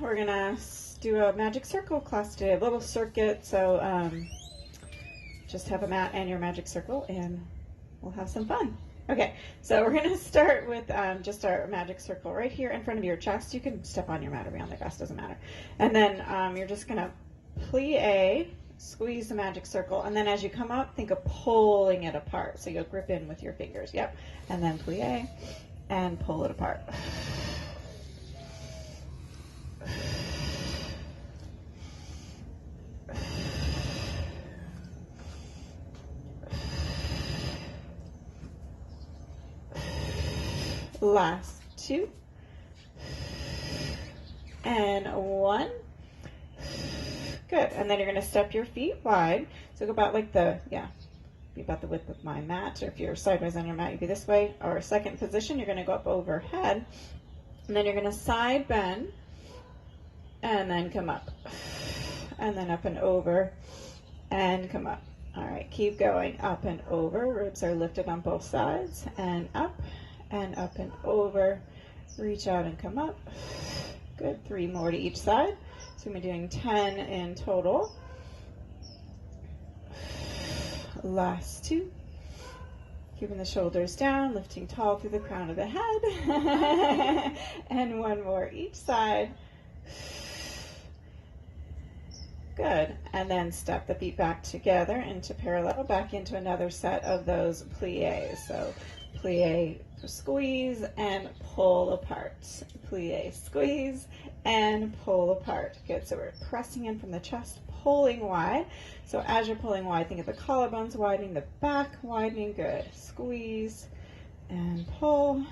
we're gonna do a magic circle class today, a little circuit. So just have a mat and your magic circle and we'll have some fun. Okay, so we're gonna start with just our magic circle right here in front of your chest. You can step on your mat or be on the grass, doesn't matter. And then you're just gonna plie, squeeze the magic circle, and then as you come up, think of pulling it apart. So you'll grip in with your fingers, yep. And then plie and pull it apart. Last two. And one. Good. And then you're going to step your feet wide. So go about like be about the width of my mat. Or if you're sideways on your mat, you'd be this way. Or second position, you're going to go up overhead. And then you're going to side bend. And then come up. And then up and over. And come up. All right, keep going. Up and over. Ribs are lifted on both sides. And up and over. Reach out and come up. Good. 3 more to each side. So we're doing 10 in total. Last 2. Keeping the shoulders down, lifting tall through the crown of the head. And 1 more each side. Good. And then step the feet back together into parallel, back into another set of those plies. So plie, squeeze, and pull apart. Plie, squeeze, and pull apart. Good. So we're pressing in from the chest, pulling wide. So as you're pulling wide, think of the collarbones widening, the back widening. Good. Squeeze and pull.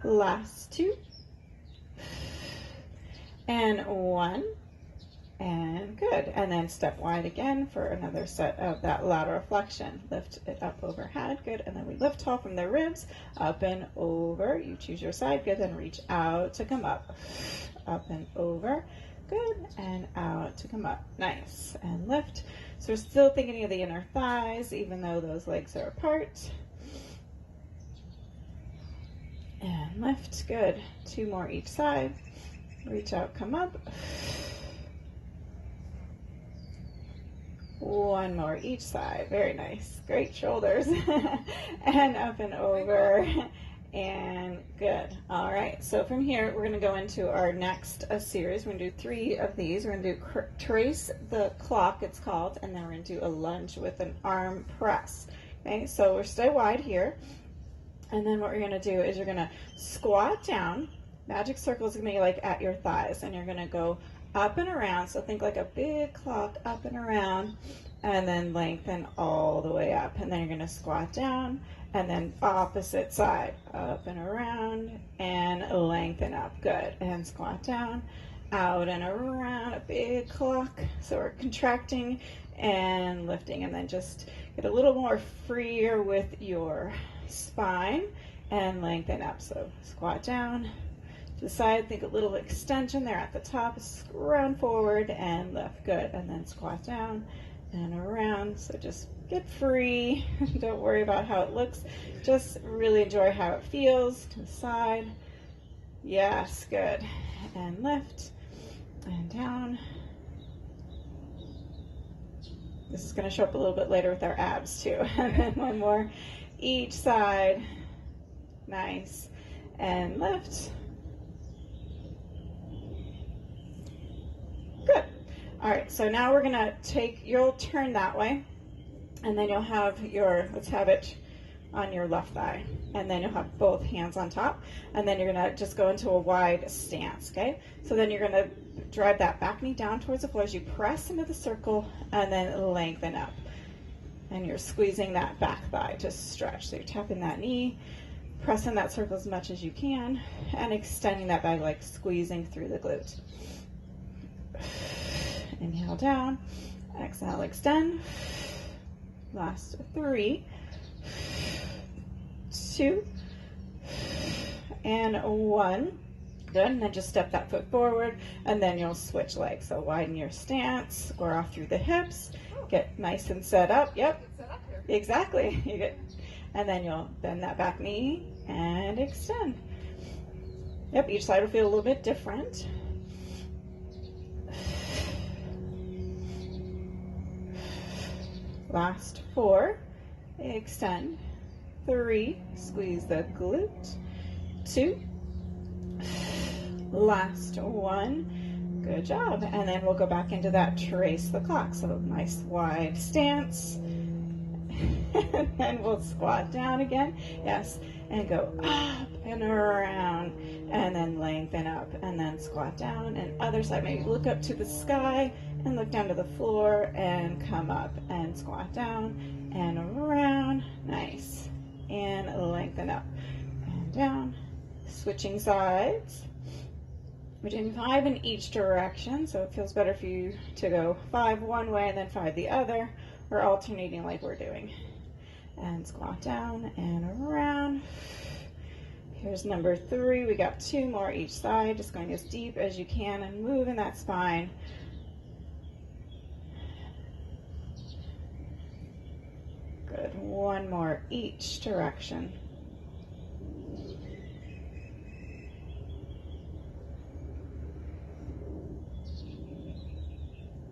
Last 2. And 1. And good. And then step wide again for another set of that lateral flexion. Lift it up overhead. Good. And then we lift tall from the ribs, up and over. You choose your side. Good. Then reach out to come up. Up and over. Good. And out to come up. Nice. And lift. So we're still thinking of the inner thighs, even though those legs are apart. And lift. Good. 2 more each side. Reach out, come up. 1 more each side. Very nice. Great shoulders. And up and over. And good. All right. So from here, we're going to go into our next series. We're going to do 3 of these. We're going to do trace the clock, it's called, and then we're going to do a lunge with an arm press. Okay. So we're stay wide here. And then what you're going to do is you're going to squat down. Magic circle is going to be like at your thighs, and you're going to go up and around. So think like a big clock, up and around, and then lengthen all the way up. And then you're going to squat down, and then opposite side, up and around, and lengthen up. Good. And squat down, out and around, a big clock. So we're contracting and lifting, and then just get a little more freer with your spine and lengthen up. So squat down to the side, think a little extension there at the top, round forward and lift. Good. And then squat down and around. So just get free. Don't worry about how it looks. Just really enjoy how it feels. To the side. Yes. Good. And lift and down. This is going to show up a little bit later with our abs too. And then 1 more each side. Nice. And lift. Good. All right, so now we're going to you'll turn that way, and then you'll have let's have it on your left thigh, and then you'll have both hands on top, and then you're going to just go into a wide stance, okay? So then you're going to drive that back knee down towards the floor as you press into the circle, and then lengthen up. And you're squeezing that back thigh to stretch. So you're tapping that knee, pressing that circle as much as you can, and extending that back, like squeezing through the glute. Inhale down, exhale, extend. Last 3, 2, and 1. Good. And then just step that foot forward, and then you'll switch legs. So widen your stance, square off through the hips, get nice and set up. Yep. Exactly. You get and then you'll bend that back knee and extend. Yep, each side will feel a little bit different. Last 4, extend. 3, squeeze the glute. 2, last 1, good job. And then we'll go back into that trace the clock. So nice wide stance. And then we'll squat down again, yes, and go up and around, and then lengthen up, and then squat down, and other side, maybe look up to the sky, and look down to the floor, and come up, and squat down, and around, nice, and lengthen up, and down, switching sides. We're doing 5 in each direction, so it feels better for you to go 5 one way, and then 5 the other, or alternating like we're doing. And squat down and around. Here's number 3. We got 2 more each side, just going as deep as you can and moving that spine. Good. 1 more each direction.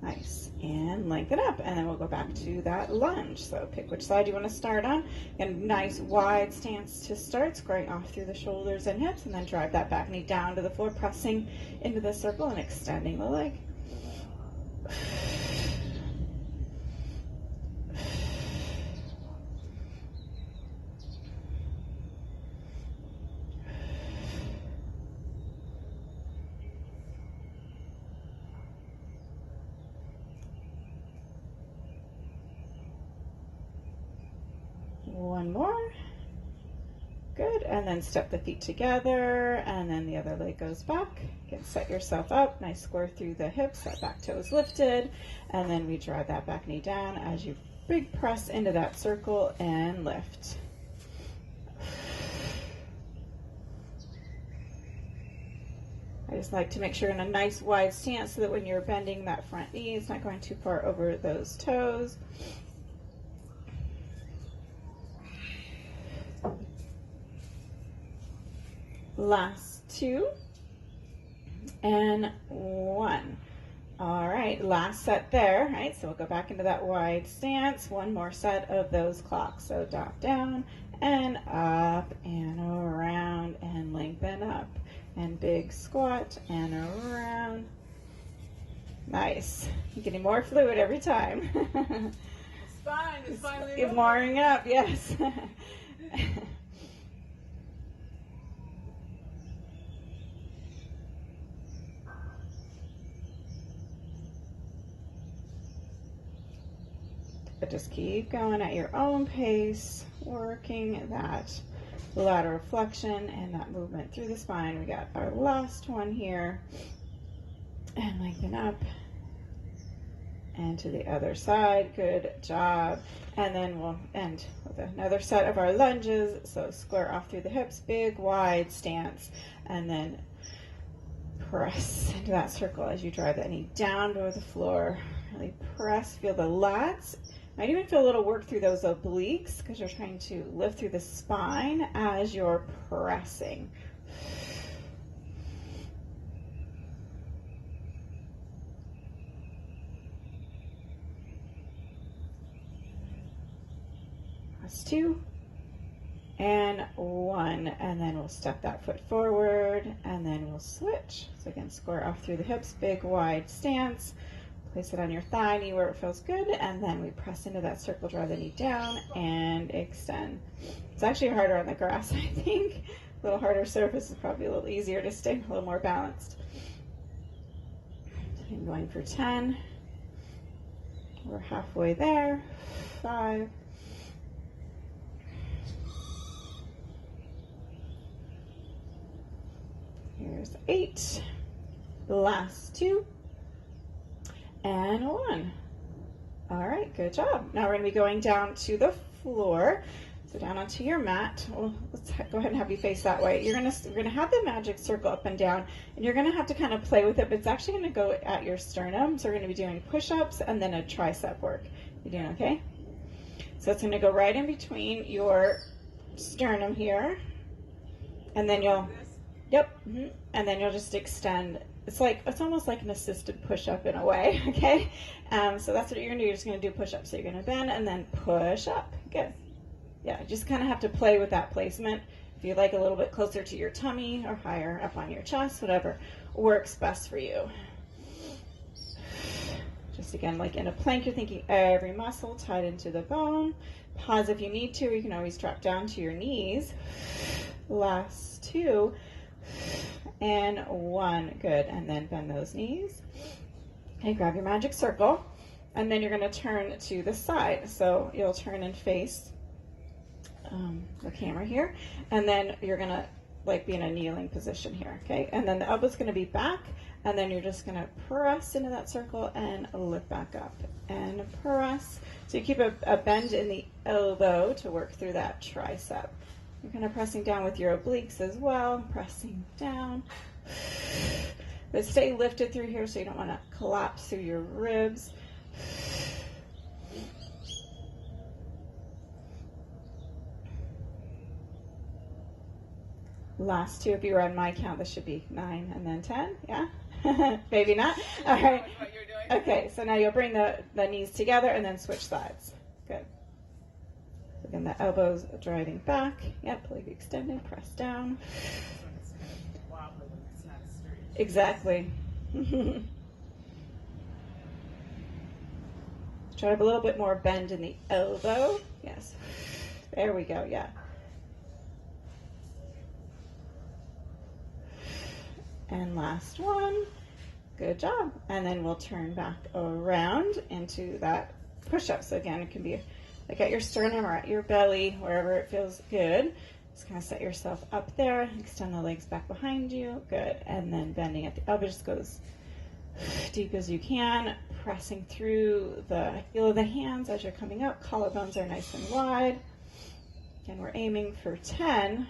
Nice, and lengthen up, and then we'll go back to that lunge. So pick which side you want to start on. And nice wide stance to start, squaring off through the shoulders and hips, and then drive that back knee down to the floor, pressing into the circle and extending the leg. One more. Good, and then step the feet together, and then the other leg goes back. Again, set yourself up, nice square through the hips, that back toe is lifted, and then we drive that back knee down as you big press into that circle and lift. I just like to make sure you're in a nice wide stance so that when you're bending that front knee, it's not going too far over those toes. Last 2 and 1. All right, last set there, right? So we'll go back into that wide stance. 1 more set of those clocks. So drop down and up and around and lengthen up and big squat and around. Nice. You're getting more fluid every time. It's finally It's warming up, yes. But just keep going at your own pace, working that lateral flexion and that movement through the spine. We got our last one here, and lengthen up and to the other side. Good job. And then we'll end with another set of our lunges. So square off through the hips, big wide stance, and then press into that circle as you drive that knee down to the floor. Really press, feel the lats. Might even feel a little work through those obliques because you're trying to lift through the spine as you're pressing. Last 2 and 1, and then we'll step that foot forward, and then we'll switch. So again, square off through the hips, big wide stance. Place it on your thigh, knee where it feels good, and then we press into that circle, drive the knee down, and extend. It's actually harder on the grass, I think. A little harder surface is probably a little easier to stay a little more balanced. I'm going for 10. We're halfway there. 5. Here's 8. The last 2. And 1. All right, good job. Now we're going to be going down to the floor. So down onto your mat. Well, let's go ahead and have you face that way. We're going to have the magic circle up and down, and you're going to have to kind of play with it, but it's actually going to go at your sternum. So we're going to be doing push-ups and then a tricep work. You doing okay? So it's going to go right in between your sternum here, and then you'll, yep, and then you'll just extend. It's almost like an assisted push-up in a way, okay? So that's what you're gonna do. You're just gonna do push-ups. So you're gonna bend and then push up. Good. Yeah, just kind of have to play with that placement. If you like a little bit closer to your tummy or higher up on your chest, whatever works best for you. Just again, like in a plank, you're thinking every muscle tied into the bone. Pause if you need to. You can always drop down to your knees. Last 2 and 1. Good. And then bend those knees. Okay, grab your magic circle. And then you're going to turn to the side. So you'll turn and face the camera here, and then you're gonna like be in a kneeling position here, okay? And then the elbow's gonna be back, and then you're just gonna press into that circle and lift back up and press. So you keep a bend in the elbow to work through that tricep. You're kind of pressing down with your obliques as well, pressing down. But stay lifted through here so you don't want to collapse through your ribs. Last 2, if you were on my count, this should be 9 and then 10, yeah? Maybe not. All right. Okay, so now you'll bring the knees together and then switch sides. Good. Again, the elbows driving back. Yep, leg extended, press down. Exactly. Try to have a little bit more bend in the elbow. Yes. There we go, yeah. And last one. Good job. And then we'll turn back around into that push-up. So again, it can be like at your sternum or at your belly, wherever it feels good. Just kind of set yourself up there. Extend the legs back behind you. Good. And then bending at the elbow just goes deep as you can. Pressing through the heel of the hands as you're coming up. Collarbones are nice and wide. Again, we're aiming for 10.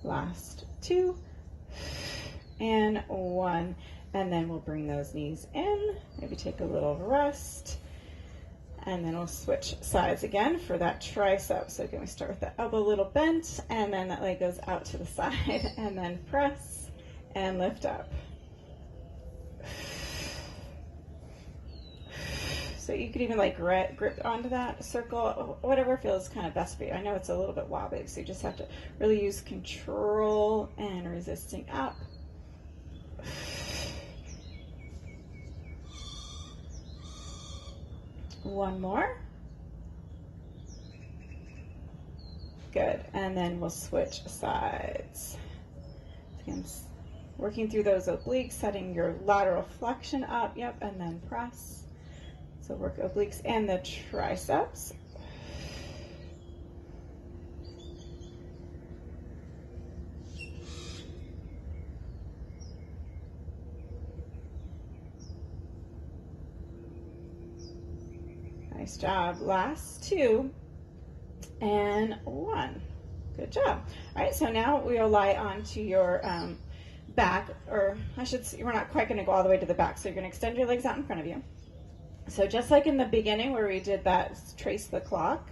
Last 2 and 1, and then we'll bring those knees in, maybe take a little rest, and then we'll switch sides again for that tricep. So again, we start with the elbow a little bent, and then that leg goes out to the side, and then press and lift up. So you could even like grip onto that circle, whatever feels kind of best for you. I know it's a little bit wobbly, so you just have to really use control and resisting up. One more. Good, and then we'll switch sides. Again, working through those obliques, setting your lateral flexion up, yep, and then press. So work obliques and the triceps. Nice job. Last 2 and 1. Good job. All right, so now we'll lie onto your back, or I should say, we're not quite going to go all the way to the back, so you're going to extend your legs out in front of you. So just like in the beginning where we did that trace the clock,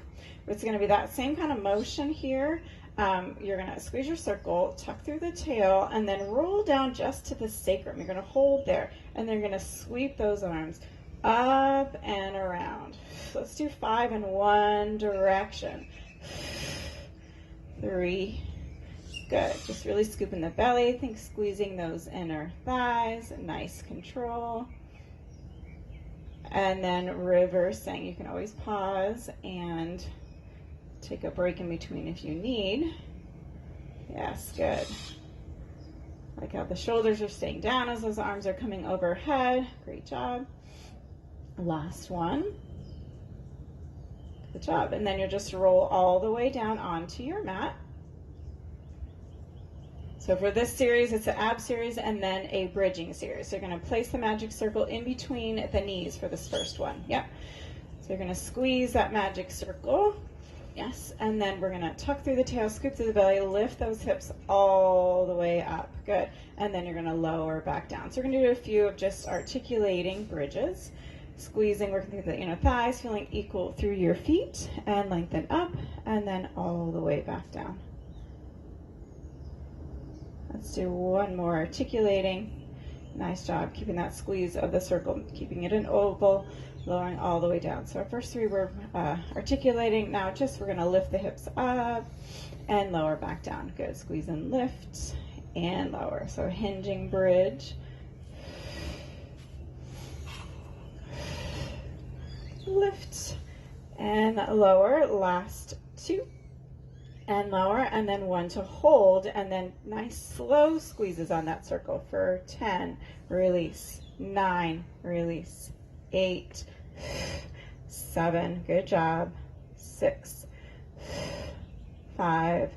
it's going to be that same kind of motion here. You're going to squeeze your circle, tuck through the tail, and then roll down just to the sacrum. You're going to hold there, and then you're going to sweep those arms up and around. Let's do 5 in one direction. 3. Good. Just really scooping the belly. Think squeezing those inner thighs. Nice control. And then reversing. You can always pause and take a break in between if you need. Yes, good. Like how the shoulders are staying down as those arms are coming overhead. Great job. Last one. Good job. And then you'll just roll all the way down onto your mat. So for this series, it's an ab series and then a bridging series. So you're going to place the magic circle in between the knees for this first one. Yep. So you're going to squeeze that magic circle. Yes. And then we're going to tuck through the tail, scoop through the belly, lift those hips all the way up. Good. And then you're going to lower back down. So we're going to do a few of just articulating bridges. Squeezing, working through the inner thighs, feeling equal through your feet, and lengthen up, and then all the way back down. Let's do one more, articulating. Nice job keeping that squeeze of the circle, keeping it an oval, lowering all the way down. So our first three were articulating. Now we're going to lift the hips up and lower back down. Good. Squeeze and lift and lower. So hinging bridge. Lift and lower. Last two. And lower, and then one to hold, and then nice slow squeezes on that circle for 10, release, 9, release, 8, 7, good job, 6, 5,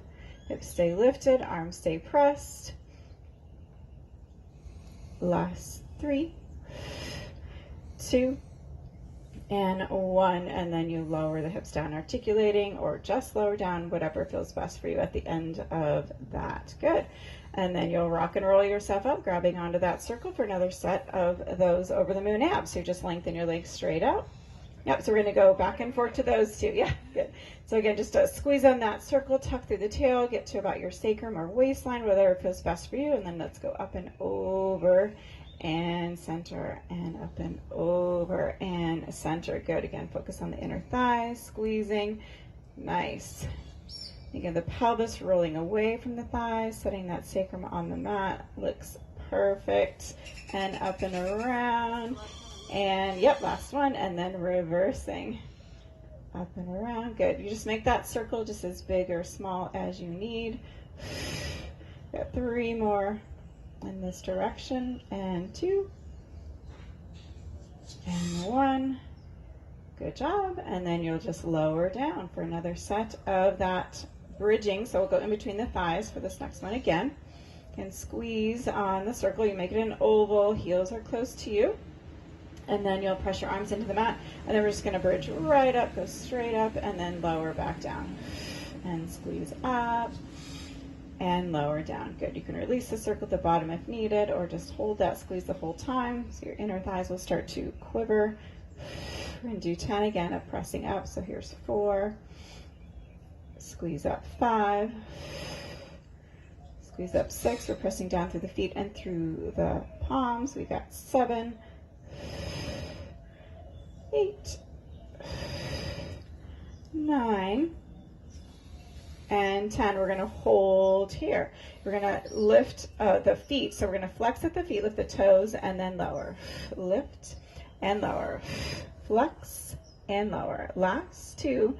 hips stay lifted, arms stay pressed, last 3, 2, and 1, and then you lower the hips down, articulating, or just lower down, whatever feels best for you at the end of that. Good. And then you'll rock and roll yourself up, grabbing onto that circle for another set of those over the moon abs. So you just lengthen your legs straight out. Yep, so we're going to go back and forth to those two. Yeah, good. So again, just squeeze on that circle, tuck through the tail, get to about your sacrum or waistline, whatever feels best for you, and then let's go up and over and center, and up and over and center. Good. Again, focus on the inner thighs, squeezing. Nice. Again, the pelvis rolling away from the thighs, setting that sacrum on the mat. Looks perfect. And up and around. And yep, last one. And then reversing. Up and around. Good. You just make that circle just as big or small as you need. Got 3 more in this direction, and 2, and 1. Good job. And then you'll just lower down for another set of that bridging. So we'll go in between the thighs for this next one again. And squeeze on the circle. You make it an oval. Heels are close to you. And then you'll press your arms into the mat. And then we're just going to bridge right up, go straight up, and then lower back down. And squeeze up. And lower down. Good. You can release the circle at the bottom if needed, or just hold that squeeze the whole time. So your inner thighs will start to quiver. We're going to do 10 again of pressing up. So here's 4. Squeeze up 5. Squeeze up 6. We're pressing down through the feet and through the palms. We got 7, 8, 9, and 10. We're going to hold here. We're going to lift the feet. So we're going to flex at the feet, lift the toes, and then lower. Lift and lower. Flex and lower. Last 2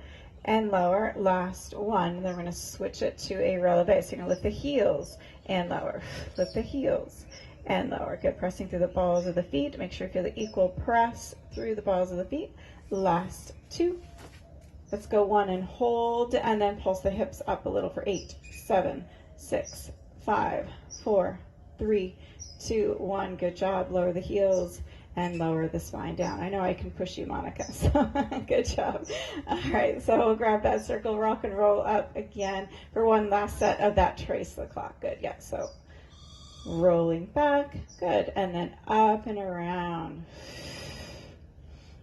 and lower. Last 1. Then we're going to switch it to a releve. So you're going to lift the heels and lower. Lift the heels and lower. Good. Pressing through the balls of the feet. Make sure you feel the equal press through the balls of the feet. Last 2. Let's go 1 and hold, and then pulse the hips up a little for 8, 7, 6, 5, 4, 3, 2, 1. Good job. Lower the heels and lower the spine down. I know I can push you, Monica, so good job. All right, so we'll grab that circle, rock and roll up again for one last set of that trace the clock. Good. Yeah, so rolling back. Good. And then up and around.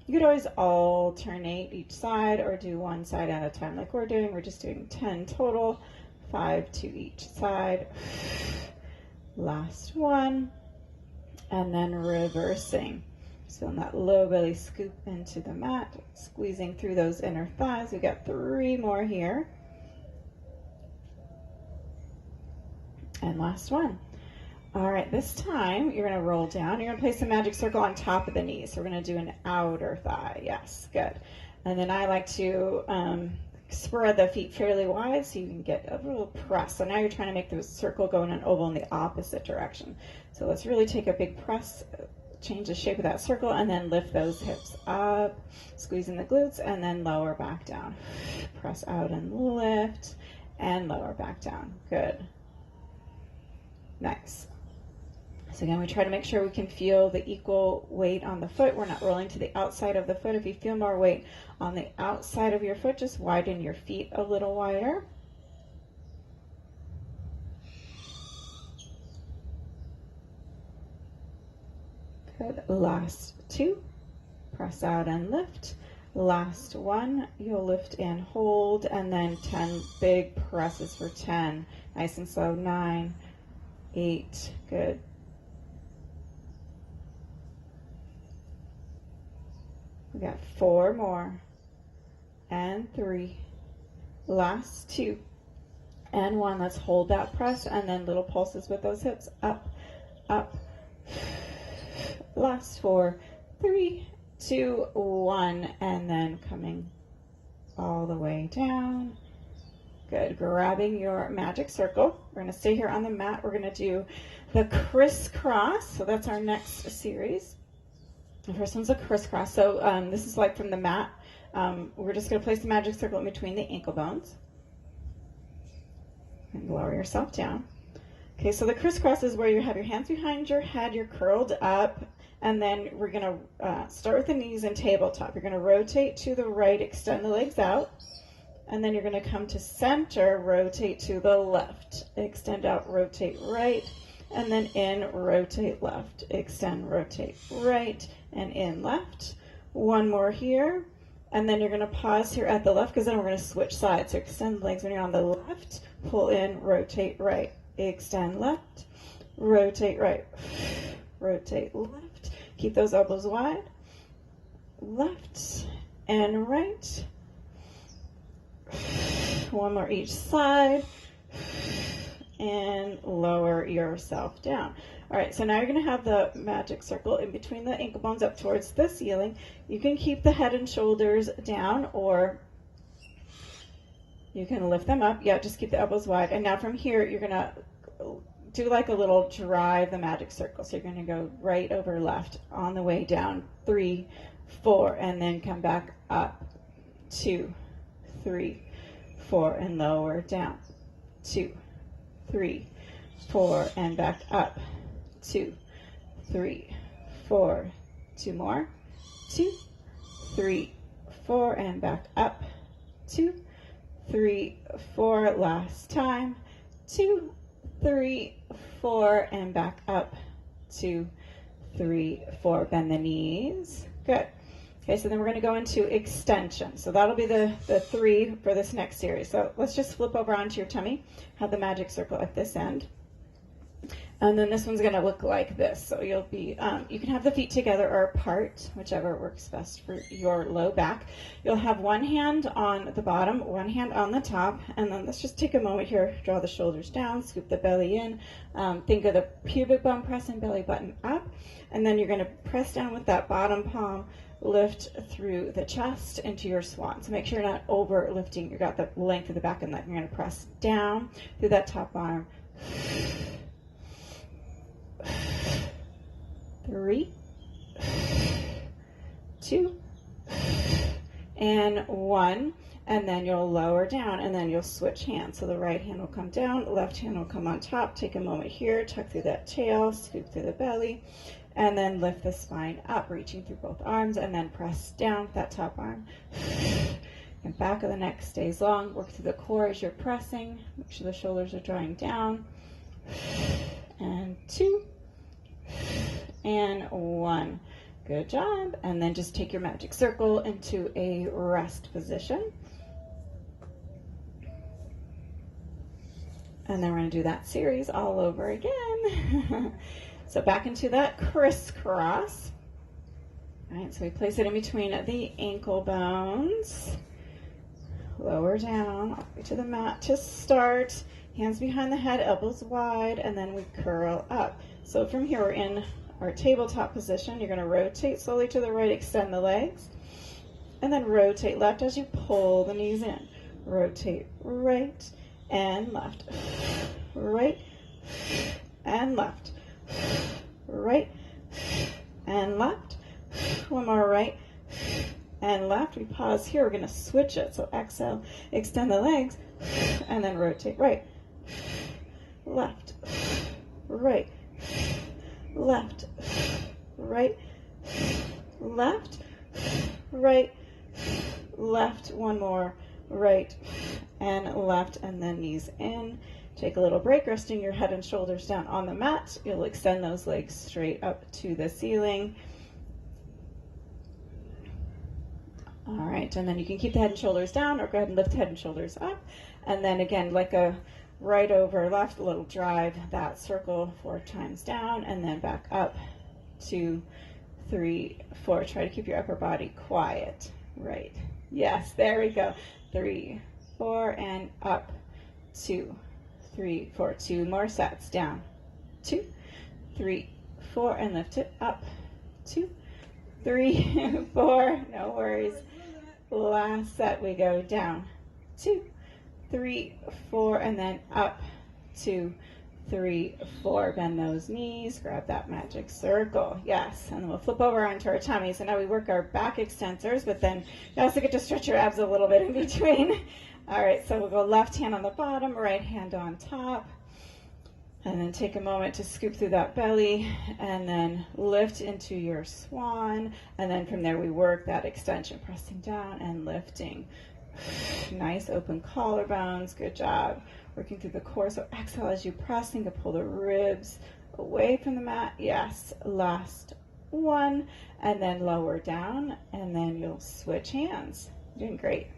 You could always alternate each side or do one side at a time like we're doing. We're just doing 10 total, 5 to each side. Last one. And then reversing. So in that low belly scoop into the mat, squeezing through those inner thighs. We got 3 more here. And last one. All right, this time you're going to roll down. You're going to place a magic circle on top of the knees. So we're going to do an outer thigh. Yes, good. And then I like to spread the feet fairly wide so you can get a little press. So now you're trying to make the circle go in an oval in the opposite direction. So let's really take a big press, change the shape of that circle, and then lift those hips up, squeezing the glutes, and then lower back down. Press out and lift, and lower back down. Good. Nice. So again, we try to make sure we can feel the equal weight on the foot. We're not rolling to the outside of the foot. If you feel more weight on the outside of your foot, just widen your feet a little wider. Good. Last 2. press out and lift. Last one, you'll lift and hold, and then 10 big presses for 10. Nice and slow. 9, 8, good. We got 4 more, and 3, last 2, and 1. Let's hold that press, and then little pulses with those hips. Up, up. Last 4, 3, 2, 1, and then coming all the way down. Good. Grabbing your magic circle. We're going to stay here on the mat. We're going to do the crisscross. So that's our next series. The first one's a crisscross. So this is like from the mat. We're just going to place the magic circle in between the ankle bones. And lower yourself down. Okay, so the crisscross is where you have your hands behind your head, you're curled up, and then we're going to start with the knees and tabletop. You're going to rotate to the right, extend the legs out, and then you're going to come to center, rotate to the left, extend out, rotate right, and then in, rotate left, extend, rotate right, and in left. One more here, and then you're going to pause here at the left because then we're going to switch sides. So extend the legs when you're on the left, pull in, rotate right, extend left, rotate right, rotate left. Keep those elbows wide, left and right. One more each side, and lower yourself down. All right, so now you're going to have the magic circle in between the ankle bones up towards the ceiling. You can keep the head and shoulders down, or you can lift them up. Yeah, just keep the elbows wide. And now from here, you're going to do like a little drive the magic circle. So you're going to go right over left on the way down. 3, 4, and then come back up. 2, 3, 4, and lower down. 2, 3, 4, and back up. 2, 3, 4. 2 more. 2, 3, 4, and back up. 2, 3, 4. Last time. 2, 3, 4, and back up. 2, 3, 4. Bend the knees. Good. Okay, so then we're going to go into extension. So that'll be the 3 for this next series. So let's just flip over onto your tummy. Have the magic circle at this end. And then this one's going to look like this. So you'll be, you can have the feet together or apart, whichever works best for your low back. You'll have one hand on the bottom, one hand on the top, and then let's just take a moment here, draw the shoulders down, scoop the belly in, think of the pubic bone press and belly button up, and then you're going to press down with that bottom palm, lift through the chest into your swan. So make sure you're not over lifting. You got the length of the back and neck. You're going to press down through that top arm. 3, 2, and 1, and then you'll lower down, and then you'll switch hands. So the right hand will come down, left hand will come on top. Take a moment here, tuck through that tail, scoop through the belly, and then lift the spine up, reaching through both arms, and then press down with that top arm. And back of the neck stays long. Work through the core as you're pressing. Make sure the shoulders are drawing down. And 2, and 1. Good job. And then just take your magic circle into a rest position. And then we're going to do that series all over again. So back into that crisscross. All right, so we place it in between the ankle bones. Lower down, all the way to the mat to start. Hands behind the head, elbows wide, and then we curl up. So from here, we're in our tabletop position. You're going to rotate slowly to the right, extend the legs, and then rotate left as you pull the knees in. Rotate right and left, right and left, right and left. One more right and left. We pause here. We're going to switch it. So exhale, extend the legs, and then rotate right, left, right, left, right, left, right, left. One more, right and left, and then knees in. Take a little break, resting your head and shoulders down on the mat. You'll extend those legs straight up to the ceiling. All right, and then you can keep the head and shoulders down or go ahead and lift head and shoulders up. And then again, like a right over left, a little drive that circle 4 times down and then back up. 2, 3, 4. Try to keep your upper body quiet. Right. Yes, there we go. 3, 4, and up. 2, 3, 4. 2 more sets. Down. 2, 3, 4, and lift it up. 2, 3, 4. No worries. Last set, we go down. 2, 3, 4, and then up. 2, 3, 4. Bend those knees. Grab that magic circle. Yes. And then we'll flip over onto our tummy. So now we work our back extensors, but then you also get to stretch your abs a little bit in between. All right. So we'll go left hand on the bottom, right hand on top. And then take a moment to scoop through that belly and then lift into your swan. And then from there we work that extension, pressing down and lifting. Nice open collarbones. Good job. Working through the core. So exhale as you press and pull the ribs away from the mat. Yes. Last one. And then lower down. And then you'll switch hands. You're doing great.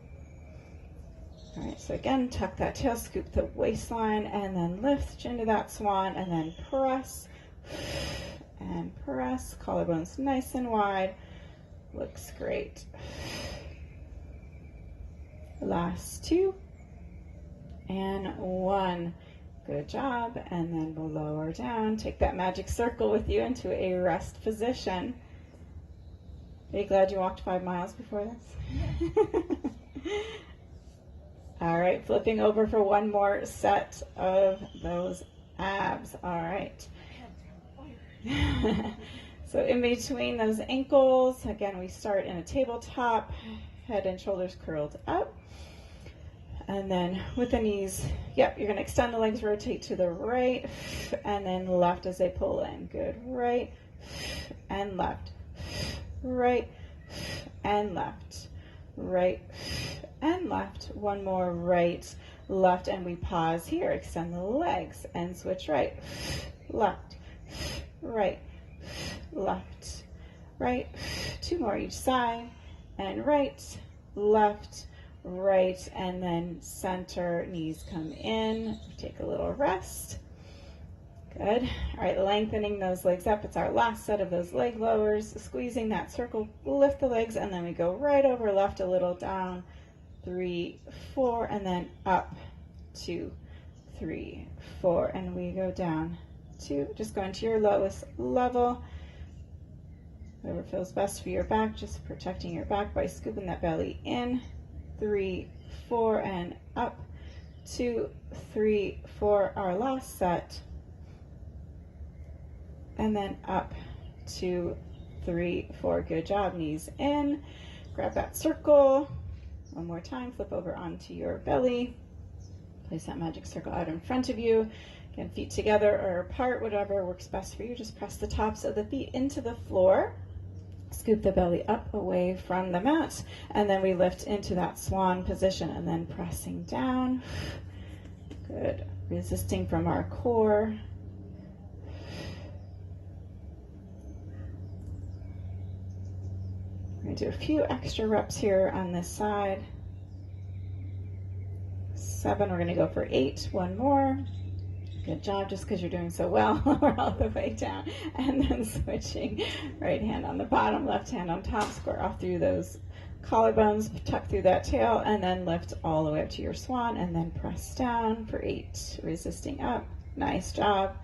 All right, so again, tuck that tail, scoop the waistline, and then lift into that swan, and then press, and press. Collarbones nice and wide. Looks great. Last 2, and 1. Good job, and then we'll lower down. Take that magic circle with you into a rest position. Are you glad you walked 5 miles before this? All right, flipping over for one more set of those abs. All right. So in between those ankles, again, we start in a tabletop, head and shoulders curled up. And then with the knees, yep, you're going to extend the legs, rotate to the right, and then left as they pull in. Good. Right and left. Right and left. Right and left. One more, right, left, and we pause here. Extend the legs and switch right, left, right, left, right. 2 more each side, and right, left, right, and then center. Knees come in. Take a little rest. Good. All right, lengthening those legs up. It's our last set of those leg lowers. Squeezing that circle, lift the legs, and then we go right over left a little, down, 3, 4, and then up, 2, 3, 4, and we go down, 2. Just going to your lowest level. Whatever feels best for your back, just protecting your back by scooping that belly in, 3, 4, and up, 2, 3, 4, our last set. And then up, 2, 3, 4. Good job. Knees in. Grab that circle. One more time. Flip over onto your belly. Place that magic circle out in front of you. Again, feet together or apart, whatever works best for you. Just press the tops of the feet into the floor. Scoop the belly up away from the mat. And then we lift into that swan position and then pressing down. Good. Resisting from our core. We're going to do a few extra reps here on this side. 7, we're going to go for 8. 1 more. Good job, just because you're doing so well. We're all the way down. And then switching. Right hand on the bottom, left hand on top. Square off through those collarbones. Tuck through that tail. And then lift all the way up to your swan. And then press down for 8. Resisting up. Nice job.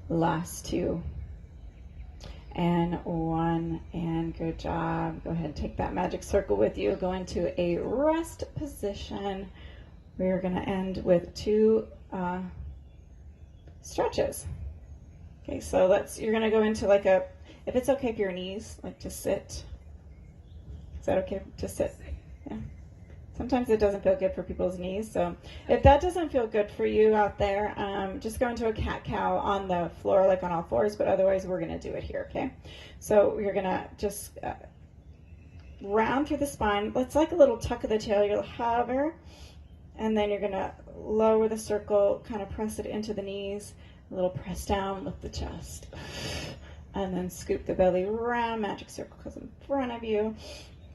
Last 2. And 1, and good job. Go ahead and take that magic circle with you. Go into a rest position. We're going to end with 2 stretches. Okay, so you're going to go into like a, if it's okay for your knees, like to sit. Is that okay to sit? Yeah. Sometimes it doesn't feel good for people's knees. So if that doesn't feel good for you out there, just go into a cat-cow on the floor, like on all fours, but otherwise we're going to do it here, okay? So you're going to just round through the spine. It's like a little tuck of the tail. You'll hover, and then you're going to lower the circle, kind of press it into the knees, A little press down, lift the chest. And then scoop the belly around, magic circle goes in front of you.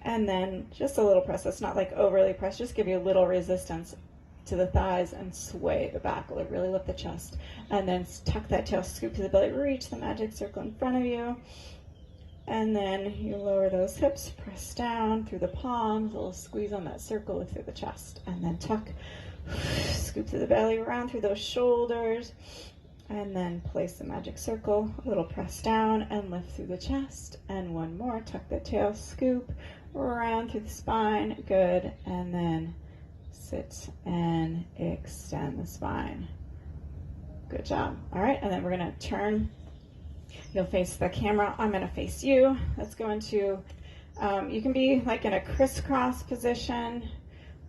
And then just a little press. It's not like overly press, just give you a little resistance to the thighs and sway the back. Really lift the chest. And then tuck that tail, scoop to the belly, reach the magic circle in front of you. And then you lower those hips, press down through the palms, a little squeeze on that circle, lift through the chest. And then tuck, scoop to the belly, around through those shoulders. And then place the magic circle, a little press down and lift through the chest. And one more, tuck the tail, scoop around through the spine. Good. And then sit and extend the spine. Good job. All right. And then we're going to turn. You'll face the camera. I'm going to face you. Let's go into, you can be like in a crisscross position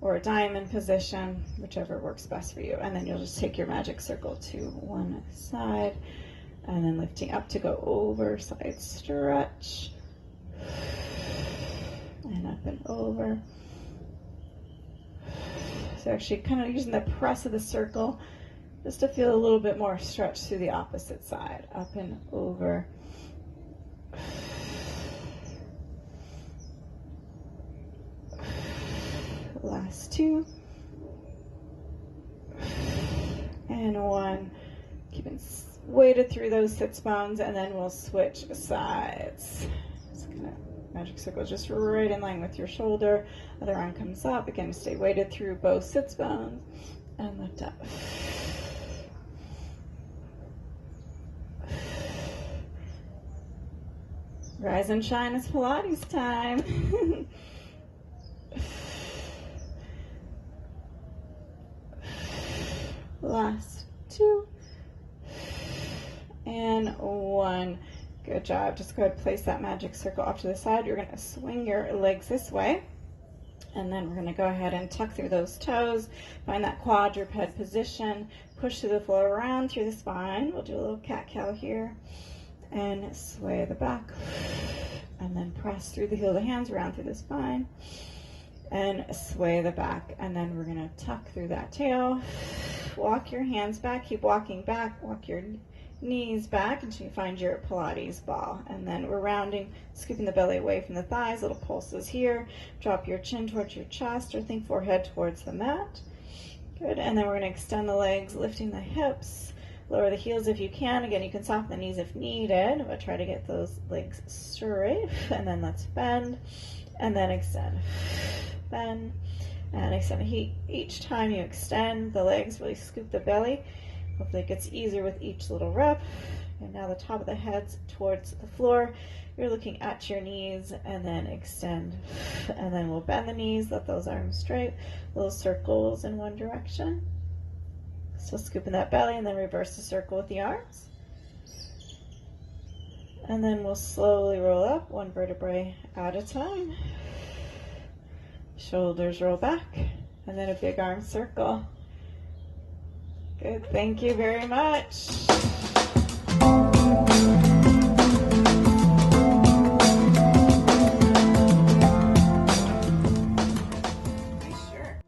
or a diamond position, whichever works best for you. And then you'll just take your magic circle to one side and then lifting up to go over, side stretch, and up and over. So actually kind of using the press of the circle just to feel a little bit more stretch through the opposite side, up and over. Last two. And one. Keeping weighted through those sits bones, and then we'll switch sides. Just kind of magic circle just right in line with your shoulder. Other arm comes up. Again, stay weighted through both sits bones and lift up. Rise and shine, it's Pilates time. Last two. And one. Good job. Just go ahead and place that magic circle off to the side. You're going to swing your legs this way. And then we're going to go ahead and tuck through those toes. Find that quadruped position. Push through the floor around through the spine. We'll do a little cat-cow here. And sway the back. And then press through the heel of the hands around through the spine. And sway the back. And then we're going to tuck through that tail. Walk your hands back. Keep walking back. Walk your knees back until you find your Pilates ball. And then we're rounding, scooping the belly away from the thighs. Little pulses here. Drop your chin towards your chest or think forehead towards the mat. Good. And then we're going to extend the legs, lifting the hips. Lower the heels if you can. Again, you can soften the knees if needed, but try to get those legs straight. And then let's bend and then extend. Bend and extend. Each time you extend the legs, really scoop the belly. Hopefully it gets easier with each little rep. And now the top of the head's towards the floor. You're looking at your knees and then extend. And then we'll bend the knees, let those arms straight. Little circles in one direction. So scooping that belly and then reverse the circle with the arms. And then we'll slowly roll up one vertebrae at a time. Shoulders roll back and then a big arm circle. Good, thank you very much.